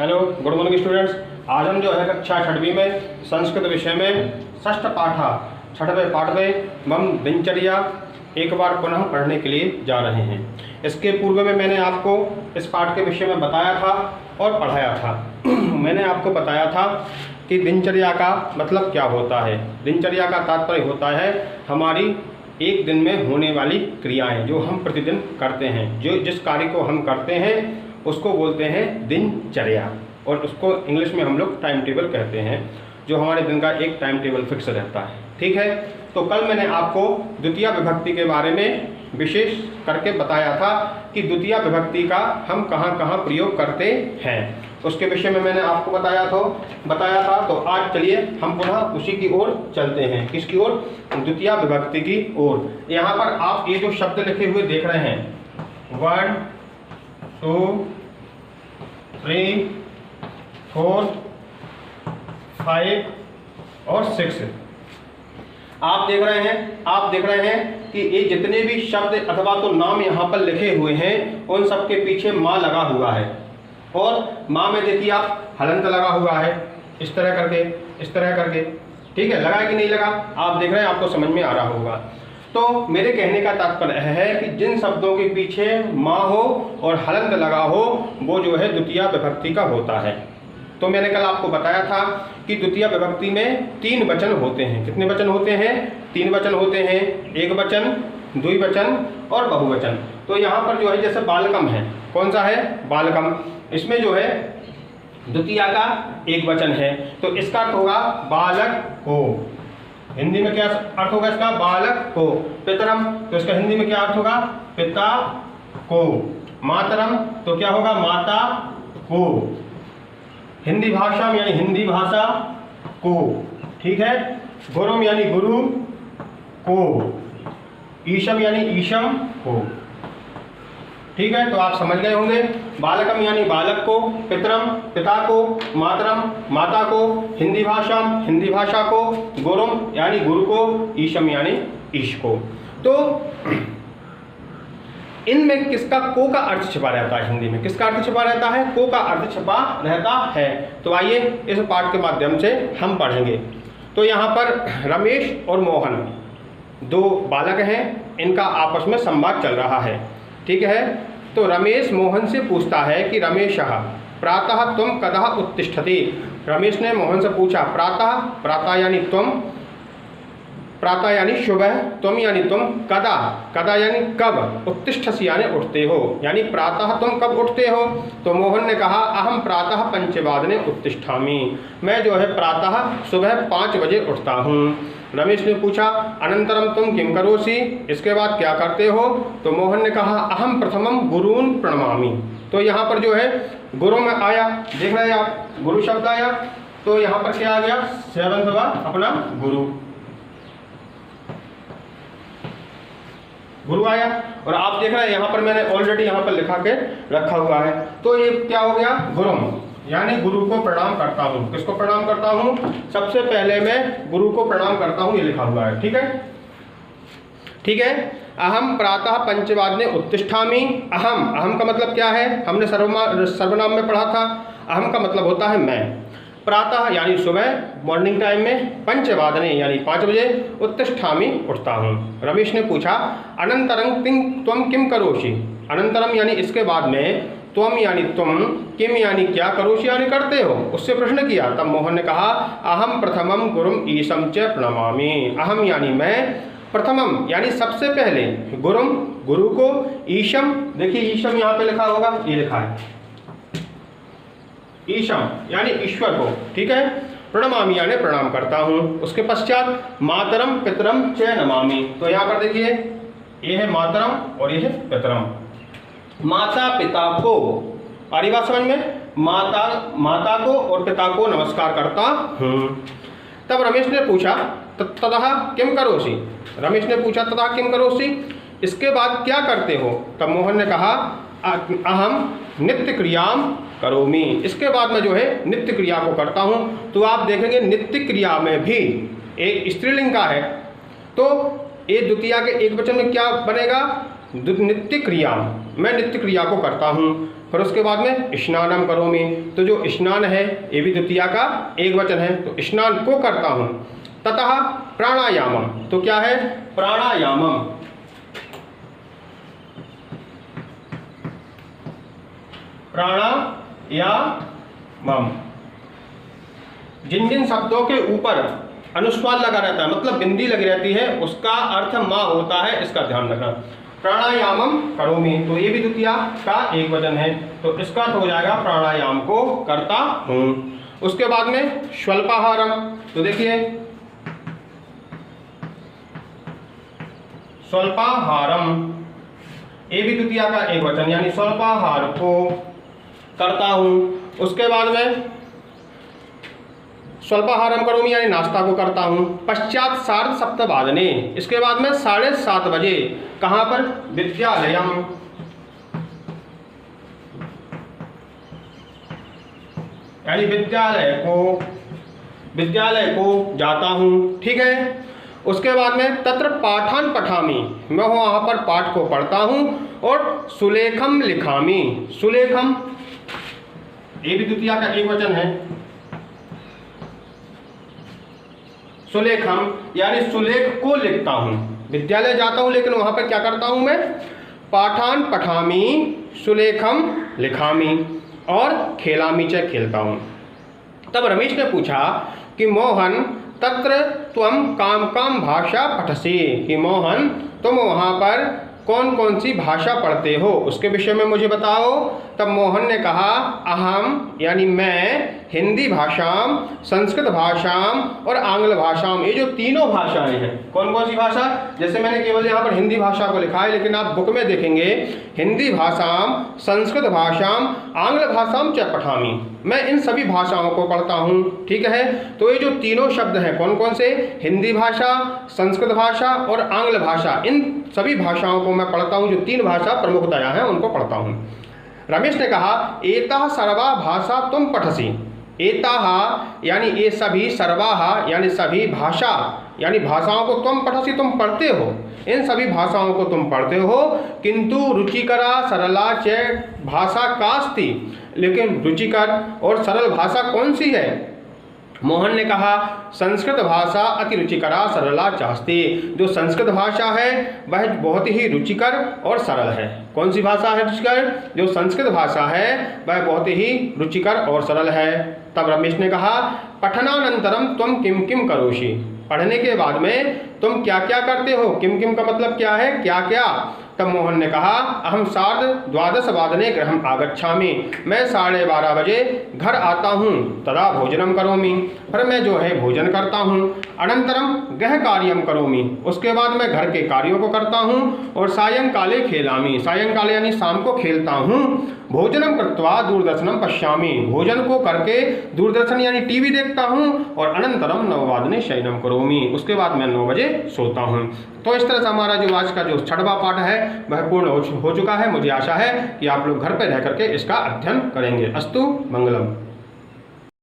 Hello, good morning students. आज हम जो है कक्षा 6वीं में संस्कृत विषय में षष्ठ पाठा 6वें पाठ में मम दिनचर्या एक बार पुनः पढ़ने के लिए जा रहे हैं। इसके पूर्व में मैंने आपको इस पाठ के विषय में बताया था और पढ़ाया था। मैंने आपको बताया था कि दिनचर्या का मतलब क्या होता है। दिनचर्या का तात्पर्य होता है हमारी एक दिन में होने वाली क्रियाएं जो हम प्रतिदिन करते हैं, जो जिस कार्य को हम करते हैं उसको बोलते हैं दिनचर्या, और उसको इंग्लिश में हम लोग टाइम टेबल कहते हैं, जो हमारे दिन का एक टाइम टेबल फिक्स रहता है। ठीक है, तो कल मैंने आपको द्वितीय विभक्ति के बारे में विशेष करके बताया था कि द्वितीय विभक्ति का हम कहाँ कहाँ प्रयोग करते हैं, उसके विषय में मैंने आपको बताया था। तो आज चलिए हम पुनः उसी की ओर चलते हैं। किसकी ओर? द्वितीय विभक्ति की ओर। यहाँ पर आप ये जो शब्द लिखे हुए देख रहे हैं 1 2 3 4 5 और 6 आप देख रहे हैं कि ये जितने भी शब्द अथवा तो नाम यहाँ पर लिखे हुए हैं उन सब के पीछे माँ लगा हुआ है, और माँ में देखिए आप हलंत लगा हुआ है, इस तरह करके। ठीक है, लगा है कि नहीं लगा? आप देख रहे हैं, आपको समझ में आ रहा होगा। तो मेरे कहने का तात्पर्य है कि जिन शब्दों के पीछे माँ हो और हलंत लगा हो वो जो है द्वितीय विभक्ति का होता है। तो मैंने कल आपको बताया था कि द्वितीय विभक्ति में 3 वचन होते हैं। कितने वचन होते हैं? 3 वचन होते हैं, एक वचन, द्विवचन और बहुवचन। तो यहाँ पर जो है जैसे बालकम है, कौन सा है? बालकम। इसमें जो है द्वितीय का एक वचन है, तो इसका अर्थ होगा बालक को। हिंदी में क्या अर्थ होगा इसका? बालक को। पितरम, तो इसका हिंदी में क्या अर्थ होगा? पिता को। मातरम, तो क्या होगा? माता को। हिंदी भाषा यानी हिंदी भाषा को। ठीक है, गुरुम यानी गुरु को। ईशम यानी ईशम को। ठीक है, तो आप समझ गए होंगे। बालकम यानी बालक को, पितरम पिता को, मातरम माता को, हिंदी भाषा को, गुरुम यानी गुरु को, ईशम यानी ईश को। तो इनमें किसका को का अर्थ छिपा रहता है? हिंदी में किसका अर्थ छिपा रहता है? को का अर्थ छिपा रहता है। तो आइए इस पाठ के माध्यम से हम पढ़ेंगे। तो यहाँ पर रमेश और मोहन 2 बालक हैं, इनका आपस में संवाद चल रहा है। ठीक है, तो रमेश मोहन से पूछता है कि रमेशः प्रातः तुम कदा उत्तिष्ठति। रमेश ने मोहन से पूछा, प्रातः यानी तुम, प्रातः यानी सुबह, तुम यानी तुम, कदा यानी कब, उत्तिष्ठसि यानी उठते हो, यानी प्रातः तुम कब उठते हो? तो मोहन ने कहा अहम प्रातः 5 वादने उत्तिष्ठामि, मैं जो है प्रातः सुबह 5 बजे उठता हूँ। रमेश ने पूछा अनंतरम तुम किम करोसि, इसके बाद क्या करते हो? तो मोहन ने कहा अहम प्रथमम गुरून् प्रणमामि। तो यहाँ पर जो है गुरु में आया, देख रहे हैं आप, गुरु शब्द आया, तो यहाँ पर क्या आ गया? 7वां अपना गुरु आया। और आप देख रहे हैं यहाँ पर मैंने ऑलरेडी यहाँ पर लिखा के रखा हुआ है। तो ये क्या हो गया? गुरुम, यानी गुरु को प्रणाम करता हूँ। किसको प्रणाम करता हूँ? सबसे पहले मैं गुरु को प्रणाम करता हूँ, ये लिखा हुआ है। ठीक है, अहम प्रातः 5 वादने उत्तिष्ठामि। अहम का मतलब क्या है? हमने सर्वनाम में पढ़ा था। अहम का मतलब होता है मैं। प्रातः यानी सुबह, मॉर्निंग टाइम में, 5 वादने यानी 5 बजे, उत्तिष्ठामि उठता हूँ। रमेश ने पूछा अनंतरं त्वम किम करोषि। अनंतरम यानी इसके बाद में, त्वम यानी तुम, किम यानी क्या, करोषि यानी करते हो, उससे प्रश्न किया। तब मोहन ने कहा अहम प्रथमम गुरुम ईशम च प्रणमामि। अहम यानी मैं, प्रथमम यानी सबसे पहले, गुरुम गुरु को, ईशम, देखिए ईशम यहाँ पे लिखा होगा, ये लिखा है ईशम यानी ईश्वर को। ठीक है, प्रणमामि यानी प्रणाम करता हूँ। उसके पश्चात मातरम पितरम च नमामि। तो यहाँ पर देखिए ये है मातरम और ये है पितरम, माता पिता को। आ रही बात समझ में? माता को और पिता को नमस्कार करता हूँ। तब रमेश ने पूछा ततः किम करोसि। रमेश ने पूछा ततः किम करोसि, इसके बाद क्या करते हो? तब मोहन ने कहा अहम नित्य क्रियाम करोमि, इसके बाद मैं जो है नित्य क्रिया को करता हूँ। तो आप देखेंगे नित्य क्रिया में भी एक स्त्रीलिंग का है, तो ये द्वितीया के एक वचन में क्या बनेगा? नित्य क्रिया, मैं नित्य क्रिया को करता हूँ। फिर उसके बाद में स्नानम करोमि, तो जो स्नान है ये भी द्वितीया का एक वचन है, तो स्नान को करता हूँ। ततः प्राणायामम, तो क्या है प्राणायामम, प्राणायामम। जिन जिन शब्दों के ऊपर अनुस्वार लगा रहता है, मतलब बिंदी लगी रहती है, उसका अर्थ माँ होता है, इसका ध्यान रखना। प्राणायामम करोमि, तो ये भी द्वितीया का एक वचन है, तो इसका अर्थ हो जाएगा प्राणायाम को करता हूँ। उसके बाद में स्वल्पाहारम, तो देखिए स्वल्पाहारम, ये भी द्वितीया का एक वचन, यानी स्वल्पाहार को करता हूँ। उसके बाद में स्वल्पाहारम करोमि, यानी नाश्ता को करता हूँ। पश्चात सार्ध सप्तवादने, इसके बाद में 7:30 बजे, कहाँ पर विद्यालयम, यानी विद्यालय को जाता हूँ, ठीक है। उसके बाद में तत्र पाठान पठामि, मैं वहाँ पर पाठ को पढ़ता हूँ। और सुलेखम लिखामि, सुलेखम ये भी द्वितीया का एक वचन है, सुलेखम यानी सुलेख को लिखता हूँ। विद्यालय जाता हूँ लेकिन वहाँ पर क्या करता हूँ मैं, पाठान पठामि सुलेखम लिखामि और खेलामि च खेलता हूँ। तब रमेश ने पूछा कि मोहन तत्र त्वम काम काम भाषा पठसि, कि मोहन तुम वहाँ पर कौन कौन सी भाषा पढ़ते हो, उसके विषय में मुझे बताओ। तब मोहन ने कहा अहम, यानी मैं हिंदी भाषाम, संस्कृत भाषाम और आंग्ल भाषाम, ये जो तीनों भाषाएं हैं, कौन कौन सी भाषा, जैसे मैंने केवल यहाँ पर हिंदी भाषा को लिखा है, लेकिन आप बुक में देखेंगे हिंदी भाषाम, संस्कृत भाषाम, आंग्ल भाषाम च पठामि, मैं इन सभी भाषाओं को पढ़ता हूँ, ठीक है। तो ये जो तीनों शब्द हैं कौन कौन से, हिंदी भाषा, संस्कृत भाषा और आंग्ल भाषा, इन सभी भाषाओं को मैं पढ़ता हूँ। जो तीन भाषा प्रमुखतया हैं उनको पढ़ता हूँ। रमेश ने कहा एताः सर्वा भाषा तुम पठसि, एताः यानी ये सभी, सर्वाः यानी सभी, भाषा यानी भाषाओं को तुम पठसि तुम पढ़ते हो, इन सभी भाषाओं को तुम पढ़ते हो। किंतु रुचिकरा सरला च भाषा कास्ति, लेकिन रुचिकर और सरल भाषा कौन सी है। मोहन ने कहा संस्कृत भाषा अति रुचिकरा सरला चास्ति, जो संस्कृत भाषा है वह बहुत ही रुचिकर और सरल है। कौन सी भाषा है रुचिकर, जो संस्कृत भाषा है वह बहुत ही रुचिकर और सरल है। तब रमेश ने कहा पठनानंतरम तुम किम किम करोषि, पढ़ने के बाद में तुम क्या क्या करते हो, किम किम का मतलब क्या है, क्या क्या। तब मोहन ने कहा अहम 12:30 गृहम आगच्छामि, मैं 12:30 बजे घर आता हूँ। तदा भोजनम करोमि, फिर मैं जो है भोजन करता हूँ। अनंतरम गृह कार्यम करोमि, उसके बाद मैं घर के कार्यों को करता हूँ। और सायंकाले खेलामि, सायंकाले यानी शाम को खेलता हूँ। भोजनम कृत्वा दूरदर्शनम पश्यामि, भोजन को करके दूरदर्शन यानी टीवी देखता हूँ। और अनंतरम 9 शयनम करोमि, उसके बाद मैं 9 बजे सोता हूँ। तो इस तरह से हमारा जो आज का जो 6वां पाठ है वह पूर्ण हो चुका है। मुझे आशा है कि आप लोग घर पर रह करके इसका अध्ययन करेंगे। अस्तु मंगलम।